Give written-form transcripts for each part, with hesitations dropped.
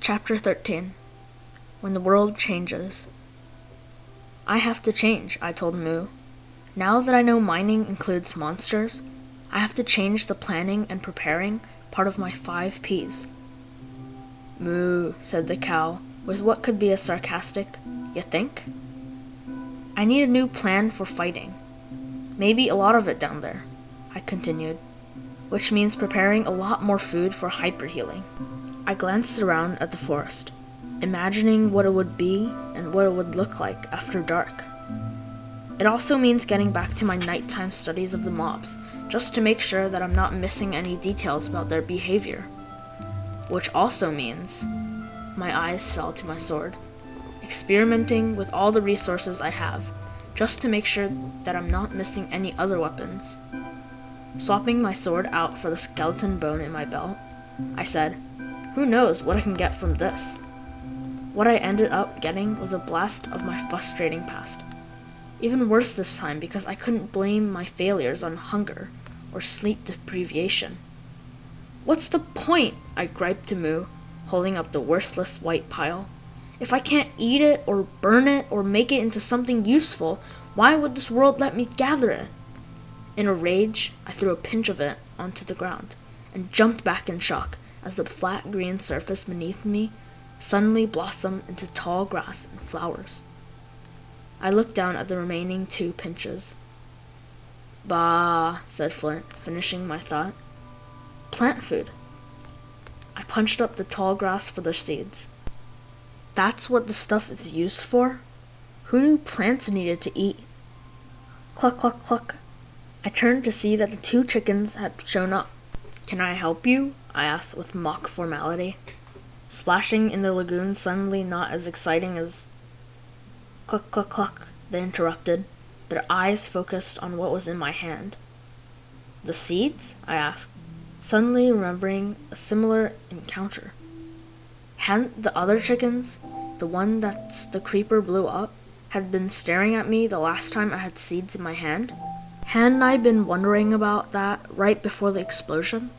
Chapter 13. When the World Changes. I have to change, I told Moo. Now that I know mining includes monsters, I have to change the planning and preparing part of my 5 Ps. Moo, said the cow, with what could be a sarcastic, "You think?" I need a new plan for fighting. Maybe a lot of it down there, I continued, which means preparing a lot more food for hyperhealing. I glanced around at the forest, imagining what it would be and what it would look like after dark. It also means getting back to my nighttime studies of the mobs, just to make sure that I'm not missing any details about their behavior. Which also means, my eyes fell to my sword, experimenting with all the resources I have, just to make sure that I'm not missing any other weapons. Swapping my sword out for the skeleton bone in my belt, I said, "Who knows what I can get from this?" What I ended up getting was a blast of my frustrating past. Even worse this time because I couldn't blame my failures on hunger or sleep deprivation. "What's the point?" I griped to Moo, holding up the worthless white pile. "If I can't eat it or burn it or make it into something useful, why would this world let me gather it?" In a rage, I threw a pinch of it onto the ground and jumped back in shock as the flat green surface beneath me suddenly blossomed into tall grass and flowers. I looked down at the remaining 2 pinches. "Bah," said Flint, finishing my thought. "Plant food." I punched up the tall grass for their seeds. That's what the stuff is used for? Who knew plants needed to eat? Cluck, cluck, cluck. I turned to see that the 2 chickens had shown up. "Can I help you?" I asked with mock formality. Splashing in the lagoon suddenly not as exciting as... Cluck, cluck, cluck, they interrupted, their eyes focused on what was in my hand. "The seeds?" I asked, suddenly remembering a similar encounter. Hadn't the other chickens, the one that the creeper blew up, had been staring at me the last time I had seeds in my hand? Hadn't I been wondering about that right before the explosion?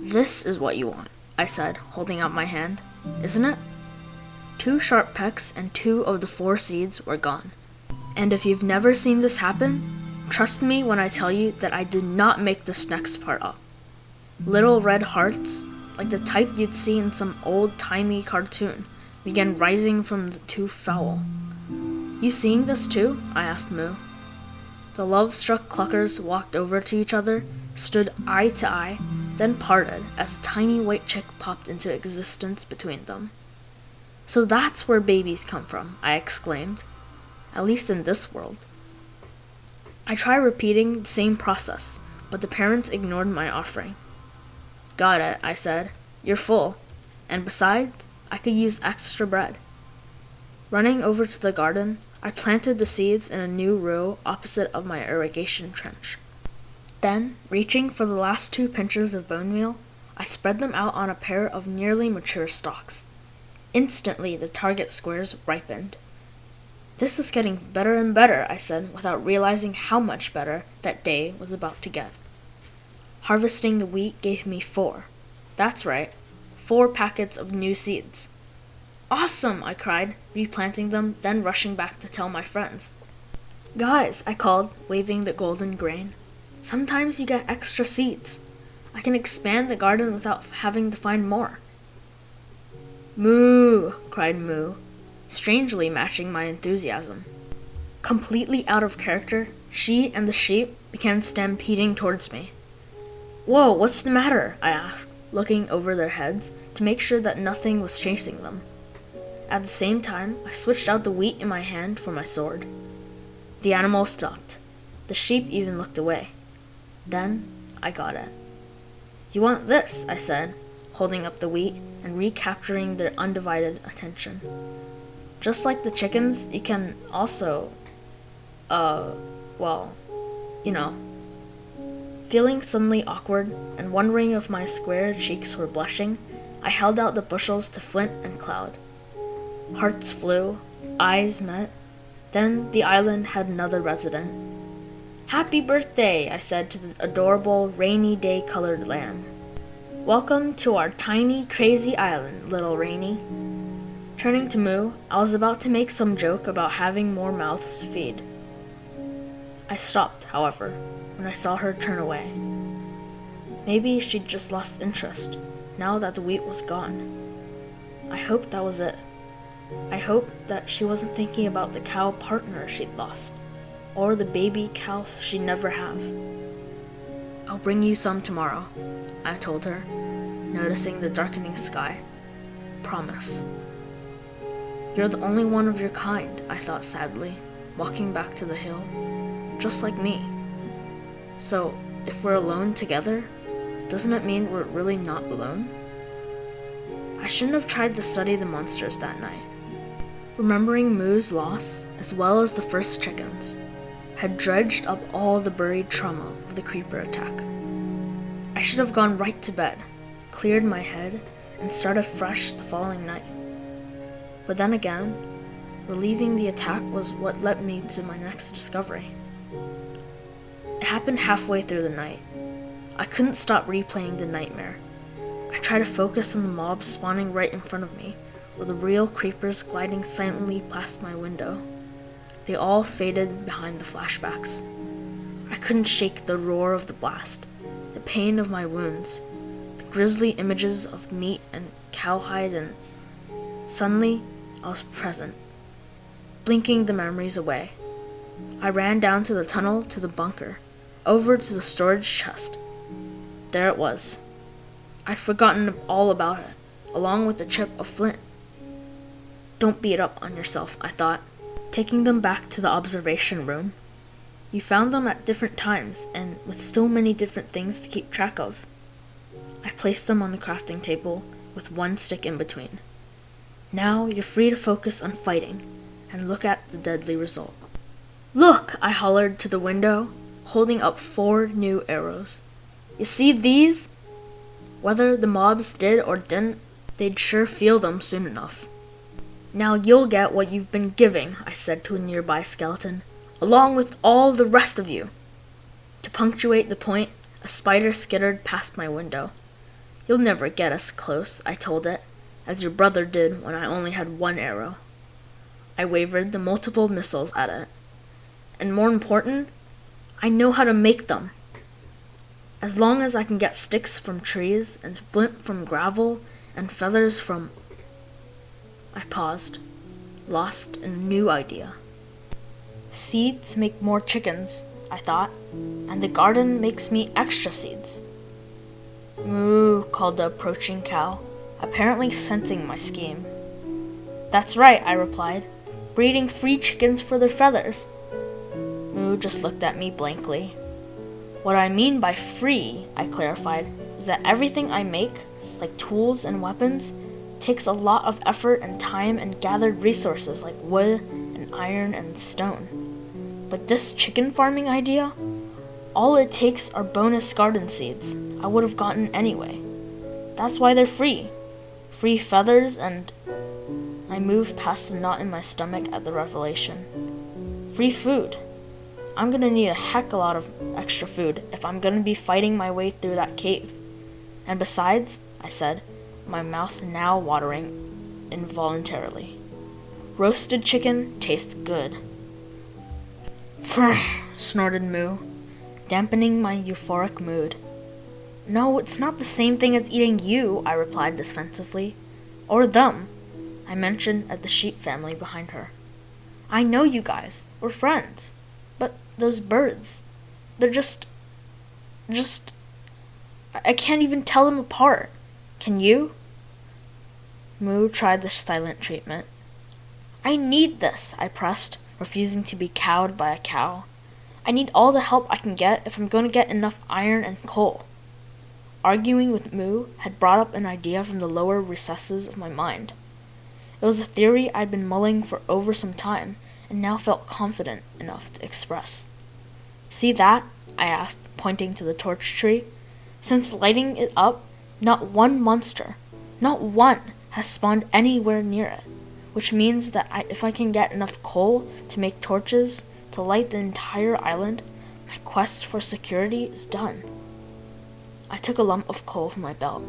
"This is what you want," I said, holding out my hand, "isn't it?" 2 sharp pecks and 2 of the 4 seeds were gone. And if you've never seen this happen, trust me when I tell you that I did not make this next part up. Little red hearts, like the type you'd see in some old-timey cartoon, began rising from the 2 fowl. "You seeing this too?" I asked Moo. The love-struck cluckers walked over to each other, stood eye to eye, then parted as a tiny white chick popped into existence between them. "So that's where babies come from," I exclaimed. "At least in this world." I tried repeating the same process, but the parents ignored my offering. "Got it," I said. "You're full. And besides, I could use extra bread." Running over to the garden, I planted the seeds in a new row opposite of my irrigation trench. Then, reaching for the last 2 pinches of bone meal, I spread them out on a pair of nearly mature stalks. Instantly, the target squares ripened. "This is getting better and better," I said, without realizing how much better that day was about to get. Harvesting the wheat gave me 4. That's right, 4 packets of new seeds. "Awesome!" I cried, replanting them, then rushing back to tell my friends. "Guys," I called, waving the golden grain. "Sometimes you get extra seeds. I can expand the garden without having to find more." "Moo!" cried Moo, strangely matching my enthusiasm. Completely out of character, she and the sheep began stampeding towards me. "Whoa, what's the matter?" I asked, looking over their heads to make sure that nothing was chasing them. At the same time, I switched out the wheat in my hand for my sword. The animals stopped. The sheep even looked away. Then, I got it. "You want this," I said, holding up the wheat and recapturing their undivided attention. "Just like the chickens, you can also, you know." Feeling suddenly awkward and wondering if my square cheeks were blushing, I held out the bushels to Flint and Cloud. Hearts flew, eyes met, then the island had another resident. "Happy birthday," I said to the adorable rainy day colored lamb. Welcome to our tiny, crazy island, little Rainy. Turning to Moo, I was about to make some joke about having more mouths to feed. I stopped, however, when I saw her turn away. Maybe she'd just lost interest, now that the wheat was gone. I hoped that was it. I hoped that she wasn't thinking about the cow partner she'd lost, or the baby calf she'd never have. I'll bring you some tomorrow, I told her, noticing the darkening sky. Promise. You're the only one of your kind, I thought sadly, walking back to the hill. Just like me. So, if we're alone together, doesn't it mean we're really not alone? I shouldn't have tried to study the monsters that night. Remembering Moo's loss, as well as the first chickens, had dredged up all the buried trauma of the creeper attack. I should have gone right to bed, cleared my head, and started fresh the following night. But then again, relieving the attack was what led me to my next discovery. It happened halfway through the night. I couldn't stop replaying the nightmare. I tried to focus on the mobs spawning right in front of me, or the real creepers gliding silently past my window. They all faded behind the flashbacks. I couldn't shake the roar of the blast, the pain of my wounds, the grisly images of meat and cowhide, and suddenly I was present, blinking the memories away. I ran down to the tunnel to the bunker, over to the storage chest. There it was. I'd forgotten all about it, along with the chip of flint. Don't beat up on yourself, I thought, taking them back to the observation room. You found them at different times, and with so many different things to keep track of. I placed them on the crafting table, with one stick in between. Now you're free to focus on fighting, and look at the deadly result. Look! I hollered to the window, holding up 4 new arrows. You see these? Whether the mobs did or didn't, they'd sure feel them soon enough. Now you'll get what you've been giving, I said to a nearby skeleton, along with all the rest of you. To punctuate the point, a spider skittered past my window. You'll never get us close, I told it, as your brother did when I only had 1 arrow. I wavered the multiple missiles at it. And more important, I know how to make them. As long as I can get sticks from trees, and flint from gravel, and feathers from... I paused, lost in a new idea. Seeds make more chickens, I thought, and the garden makes me extra seeds. Moo, called the approaching cow, apparently sensing my scheme. That's right, I replied, breeding free chickens for their feathers. Moo just looked at me blankly. What I mean by free, I clarified, is that everything I make, like tools and weapons, takes a lot of effort and time and gathered resources like wood and iron and stone. But this chicken farming idea, all it takes are bonus garden seeds I would have gotten anyway. That's why they're free. Free feathers and... I moved past the knot in my stomach at the revelation. Free food. I'm gonna need a heck a lot of extra food if I'm gonna be fighting my way through that cave. And besides, I said, my mouth now watering involuntarily, roasted chicken tastes good. Frr, snorted Moo, dampening my euphoric mood. No, it's not the same thing as eating you, I replied defensively. Or them, I mentioned at the sheep family behind her. I know you guys, we're friends. But those birds, they're just... I can't even tell them apart. Can you? Moo tried the silent treatment. I need this, I pressed, refusing to be cowed by a cow. I need all the help I can get if I'm going to get enough iron and coal. Arguing with Moo had brought up an idea from the lower recesses of my mind. It was a theory I'd been mulling for over some time, and now felt confident enough to express. See that? I asked, pointing to the torch tree. Since lighting it up, not one monster, not one, has spawned anywhere near it, which means that if I can get enough coal to make torches to light the entire island, my quest for security is done. I took a lump of coal from my belt.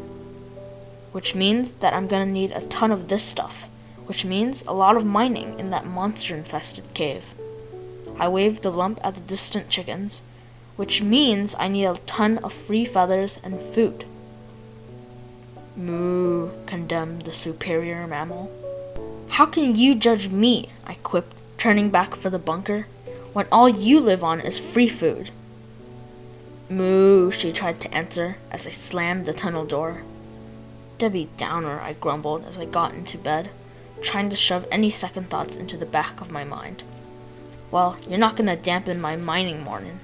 Which means that I'm gonna need a ton of this stuff, which means a lot of mining in that monster-infested cave. I waved the lump at the distant chickens, which means I need a ton of free feathers and food. Moo, condemned the superior mammal. How can you judge me, I quipped, turning back for the bunker, when all you live on is free food? Moo, she tried to answer as I slammed the tunnel door. Debbie Downer, I grumbled as I got into bed, trying to shove any second thoughts into the back of my mind. Well, you're not gonna dampen my mining morning.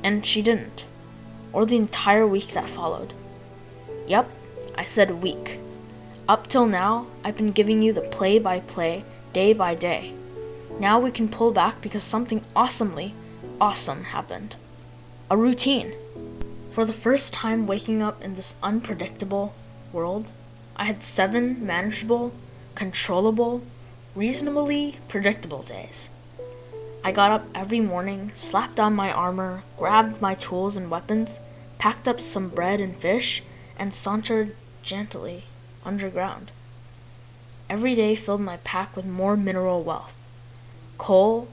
And she didn't. Or the entire week that followed. Yep, I said week. Up till now, I've been giving you the play-by-play, day by day. Now we can pull back because something awesomely awesome happened. A routine. For the first time waking up in this unpredictable world, I had 7 manageable, controllable, reasonably predictable days. I got up every morning, slapped on my armor, grabbed my tools and weapons, packed up some bread and fish, and sauntered gently underground. Every day filled my pack with more mineral wealth. Coal,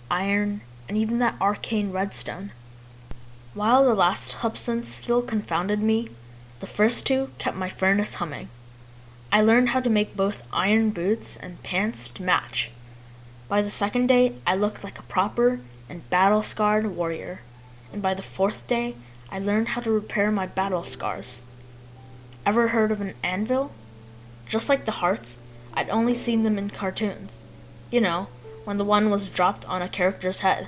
iron, and even that arcane redstone. While the last substance still confounded me, the first 2 kept my furnace humming. I learned how to make both iron boots and pants to match. By the second day, I looked like a proper and battle-scarred warrior, and by the 4th day, I learned how to repair my battle scars. Ever heard of an anvil? Just like the hearts, I'd only seen them in cartoons. You know, when the one was dropped on a character's head.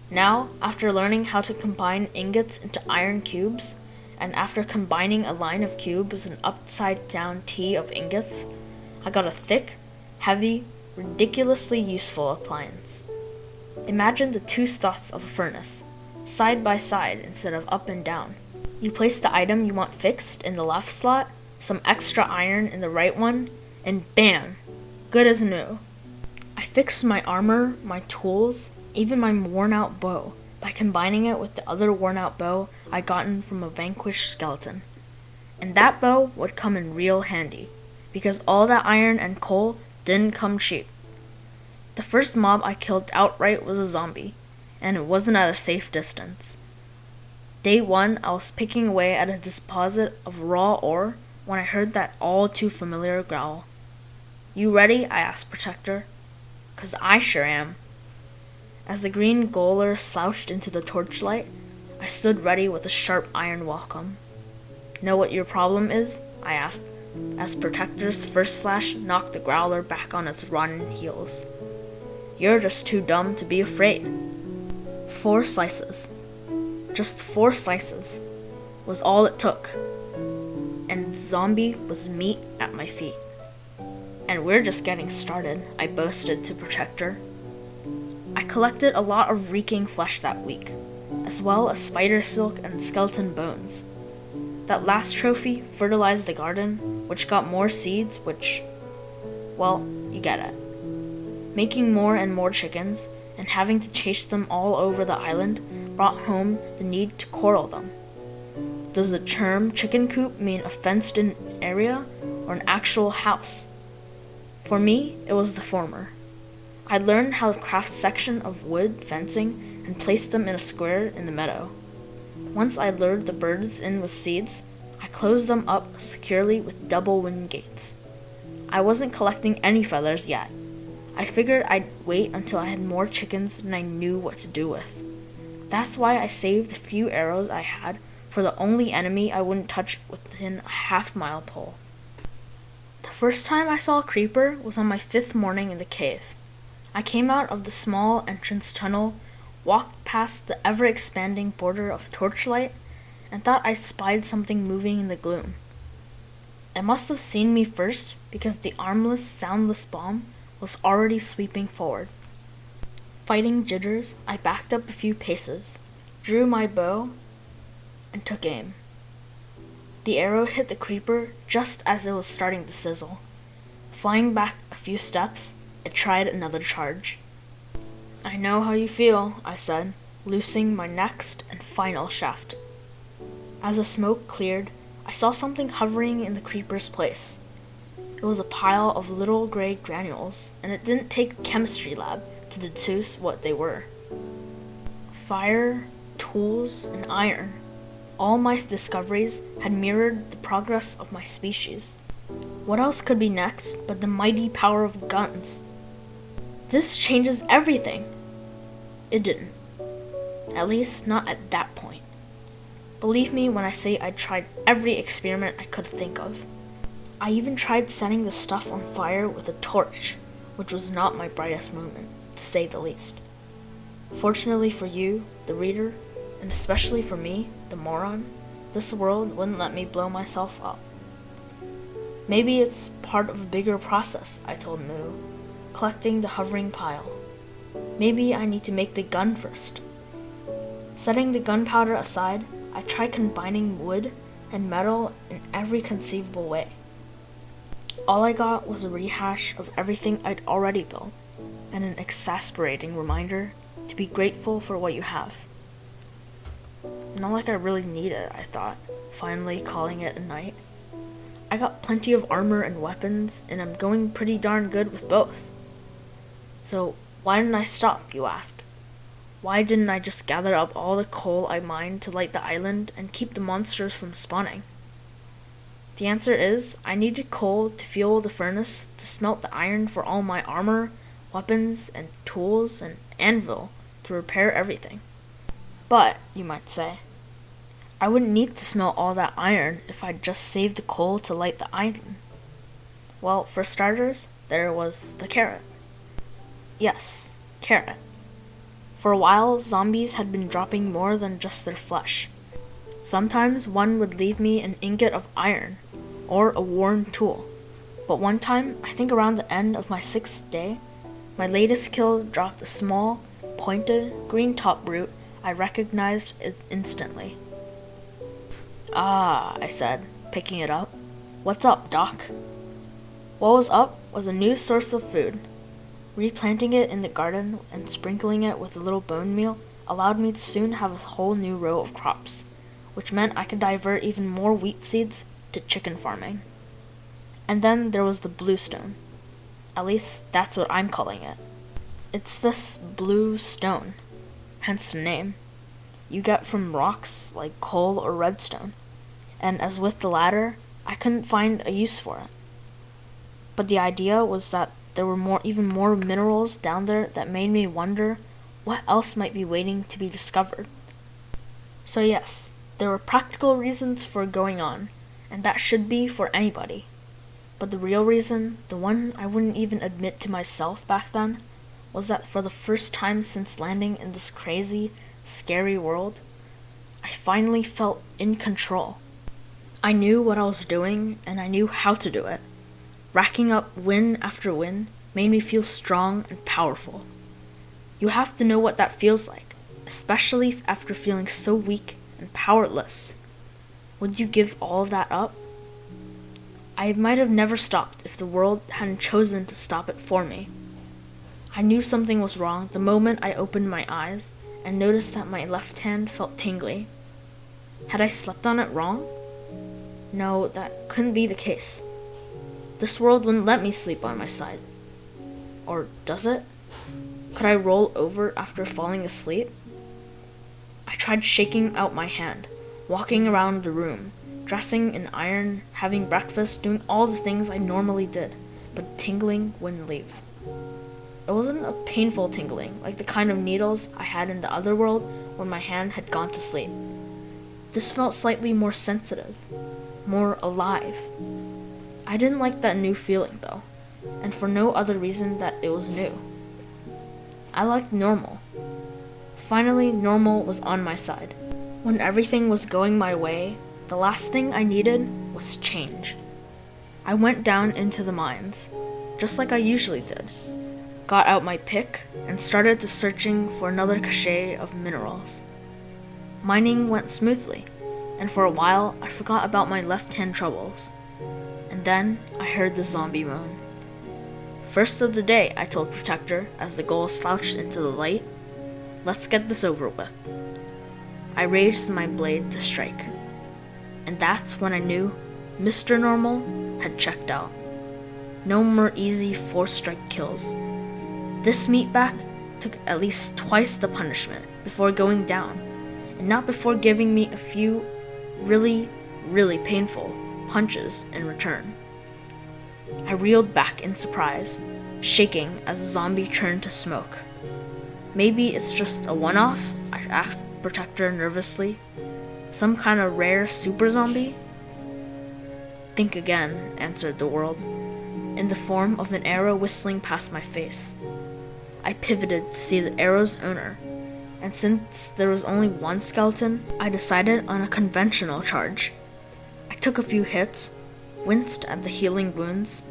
Now, after learning how to combine ingots into iron cubes, and after combining a line of cubes with an upside-down T of ingots, I got a thick, heavy, ridiculously useful appliance. Imagine the 2 slots of a furnace, side by side instead of up and down. You place the item you want fixed in the left slot, some extra iron in the right one, and bam! Good as new. I fixed my armor, my tools, even my worn-out bow, by combining it with the other worn-out bow I'd gotten from a vanquished skeleton. And that bow would come in real handy, because all that iron and coal didn't come cheap. The first mob I killed outright was a zombie, and it wasn't at a safe distance. Day 1, I was picking away at a deposit of raw ore when I heard that all too familiar growl. You ready? I asked Protector. 'Cause I sure am. As the green goaler slouched into the torchlight, I stood ready with a sharp iron welcome. Know what your problem is? I asked, as Protector's first slash knocked the growler back on its rotten heels. You're just too dumb to be afraid. 4 slices. Just 4 slices was all it took. And the zombie was meat at my feet. And we're just getting started, I boasted to Protector. I collected a lot of reeking flesh that week, as well as spider silk and skeleton bones. That last trophy fertilized the garden, which got more seeds, which, well, you get it. Making more and more chickens, and having to chase them all over the island brought home the need to coral them. Does the term chicken coop mean a fenced-in area or an actual house? For me, it was the former. I learned how to craft a section of wood fencing and placed them in a square in the meadow. Once I lured the birds in with seeds, I closed them up securely with double wind gates. I wasn't collecting any feathers yet. I figured I'd wait until I had more chickens than I knew what to do with. That's why I saved the few arrows I had for the only enemy I wouldn't touch within a half-mile pole. The first time I saw a creeper was on my 5th morning in the cave. I came out of the small entrance tunnel, walked past the ever-expanding border of torchlight, and thought I spied something moving in the gloom. It must have seen me first because the armless, soundless bomb was already sweeping forward. Fighting jitters, I backed up a few paces, drew my bow, and took aim. The arrow hit the creeper just as it was starting to sizzle. Flying back a few steps, it tried another charge. I know how you feel, I said, loosing my next and final shaft. As the smoke cleared, I saw something hovering in the creeper's place. It was a pile of little gray granules, and it didn't take a chemistry lab to deduce what they were. Fire, tools, and iron. All my discoveries had mirrored the progress of my species. What else could be next but the mighty power of guns? This changes everything! It didn't. At least, not at that point. Believe me when I say I tried every experiment I could think of. I even tried setting the stuff on fire with a torch, which was not my brightest moment, to say the least. Fortunately for you, the reader, and especially for me, the moron, this world wouldn't let me blow myself up. Maybe it's part of a bigger process, I told Moo, collecting the hovering pile. Maybe I need to make the gun first. Setting the gunpowder aside, I tried combining wood and metal in every conceivable way. All I got was a rehash of everything I'd already built, and an exasperating reminder to be grateful for what you have. Not like I really need it, I thought, finally calling it a night. I got plenty of armor and weapons, and I'm going pretty darn good with both. So why didn't I stop, you ask? Why didn't I just gather up all the coal I mined to light the island and keep the monsters from spawning? The answer is, I needed coal to fuel the furnace to smelt the iron for all my armor, weapons, and tools, and anvil to repair everything. But, you might say, I wouldn't need to smelt all that iron if I'd just saved the coal to light the island. Well, for starters, there was the carrot. Yes, carrot. For a while, zombies had been dropping more than just their flesh. Sometimes one would leave me an ingot of iron, or a worn tool. But one time, I think around the end of my 6th day, my latest kill dropped a small, pointed, green top root I recognized instantly. Ah, I said, picking it up. What's up, Doc? What was up was a new source of food. Replanting it in the garden and sprinkling it with a little bone meal allowed me to soon have a whole new row of crops, which meant I could divert even more wheat seeds to chicken farming. And then there was the bluestone. At least that's what I'm calling it. It's this blue stone, hence the name, you get from rocks like coal or redstone, and as with the latter, I couldn't find a use for it. But the idea was that there were even more minerals down there that made me wonder what else might be waiting to be discovered. So yes, there were practical reasons for going on, and that should be for anybody. But the real reason, the one I wouldn't even admit to myself back then, was that for the first time since landing in this crazy, scary world, I finally felt in control. I knew what I was doing, and I knew how to do it. Racking up win after win made me feel strong and powerful. You have to know what that feels like, especially after feeling so weak and powerless. Would you give all of that up? I might have never stopped if the world hadn't chosen to stop it for me. I knew something was wrong the moment I opened my eyes and noticed that my left hand felt tingly. Had I slept on it wrong? No, that couldn't be the case. This world wouldn't let me sleep on my side. Or does it? Could I roll over after falling asleep? I tried shaking out my hand, walking around the room, dressing in iron, having breakfast, doing all the things I normally did, but tingling wouldn't leave. It wasn't a painful tingling, like the kind of needles I had in the other world when my hand had gone to sleep. This felt slightly more sensitive, more alive. I didn't like that new feeling, though, and for no other reason that it was new. I liked normal. Finally, normal was on my side. When everything was going my way, the last thing I needed was change. I went down into the mines, just like I usually did, got out my pick, and started to searching for another cache of minerals. Mining went smoothly, and for a while I forgot about my left-hand troubles. And then I heard the zombie moan. First of the day, I told Protector as the ghoul slouched into the light. Let's get this over with. I raised my blade to strike. And that's when I knew Mr. Normal had checked out. No more easy 4-strike kills. This meatbag took at least twice the punishment before going down, and not before giving me a few really, really painful punches in return. I reeled back in surprise, shaking as the zombie turned to smoke. Maybe it's just a one-off, I asked Protector nervously. Some kind of rare super zombie? Think again, answered the world, in the form of an arrow whistling past my face. I pivoted to see the arrow's owner, and since there was only one skeleton, I decided on a conventional charge. I took a few hits, winced at the healing wounds,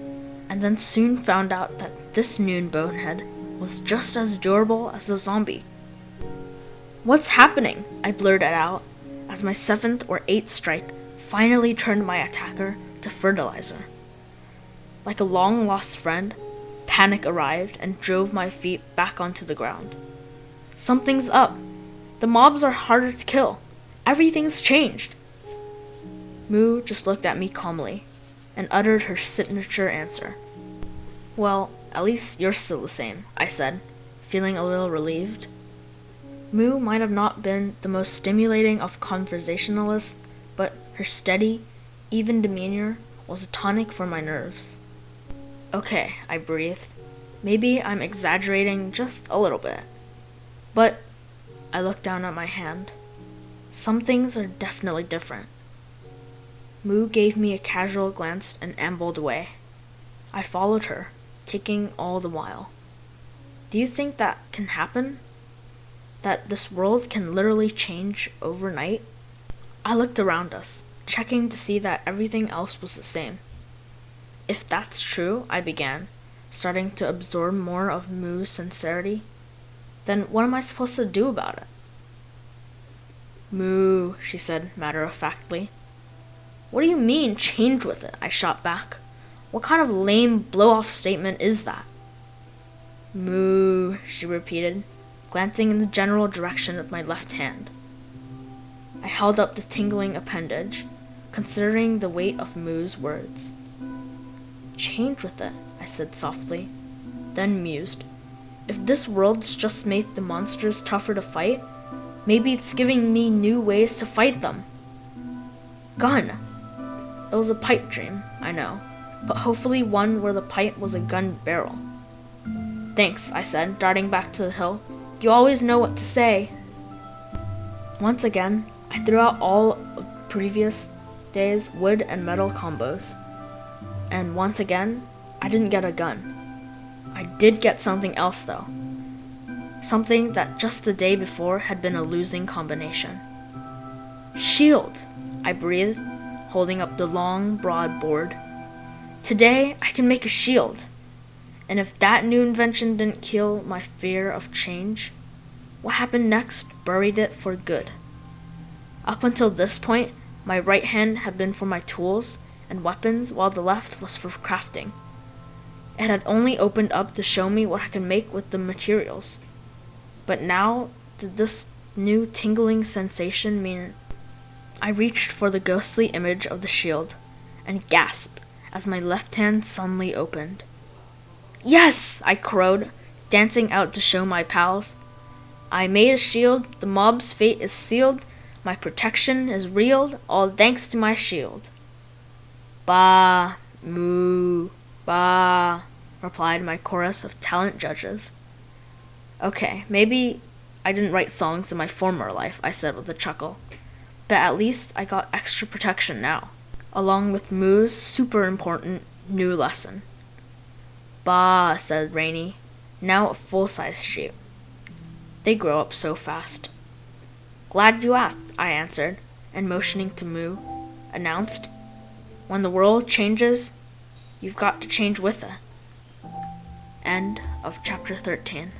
and then soon found out that this noon bonehead was just as durable as the zombie. "What's happening?" I blurted out, as my 7th or 8th strike finally turned my attacker to fertilizer. Like a long-lost friend, panic arrived and drove my feet back onto the ground. Something's up. The mobs are harder to kill. Everything's changed. Moo just looked at me calmly and uttered her signature answer. "Well, at least you're still the same," I said, feeling a little relieved. Moo might have not been the most stimulating of conversationalists, but her steady, even demeanor was a tonic for my nerves. "Okay," I breathed. "Maybe I'm exaggerating just a little bit. But," I looked down at my hand, "some things are definitely different." Moo gave me a casual glance and ambled away. I followed her, taking all the while. "Do you think that can happen? That this world can literally change overnight?" I looked around us, checking to see that everything else was the same. "If that's true," I began, starting to absorb more of Moo's sincerity, "then what am I supposed to do about it?" "Moo," she said matter-of-factly. "What do you mean, change with it?" I shot back. "What kind of lame blow-off statement is that?" "Moo," she repeated, glancing in the general direction of my left hand. I held up the tingling appendage, considering the weight of Moo's words. "Change with it," I said softly, then mused. If this world's just made the monsters tougher to fight, maybe it's giving me new ways to fight them. Gun! It was a pipe dream, I know, but hopefully one where the pipe was a gun barrel. "Thanks," I said, darting back to the hill. "You always know what to say." Once again, I threw out all of previous days' wood and metal combos. And once again, I didn't get a gun. I did get something else though. Something that just the day before had been a losing combination. "Shield," I breathed, holding up the long, broad board. "Today, I can make a shield. And if that new invention didn't kill my fear of change, what happened next buried it for good. Up until this point, my right hand had been for my tools and weapons, while the left was for crafting. It had only opened up to show me what I could make with the materials. But now, did this new tingling sensation mean... I reached for the ghostly image of the shield, and gasped as my left hand suddenly opened. "Yes!" I crowed, dancing out to show my pals. "I made a shield, the mob's fate is sealed, my protection is reeled, all thanks to my shield." "Bah, moo, bah," replied my chorus of talent judges. "Okay, maybe I didn't write songs in my former life," I said with a chuckle. "But at least I got extra protection now, along with Moo's super important new lesson." "Bah," said Rainy, now a full-size sheep. "They grow up so fast." "Glad you asked," I answered, and motioning to Moo, announced, "When the world changes, you've got to change with it." End of chapter 13.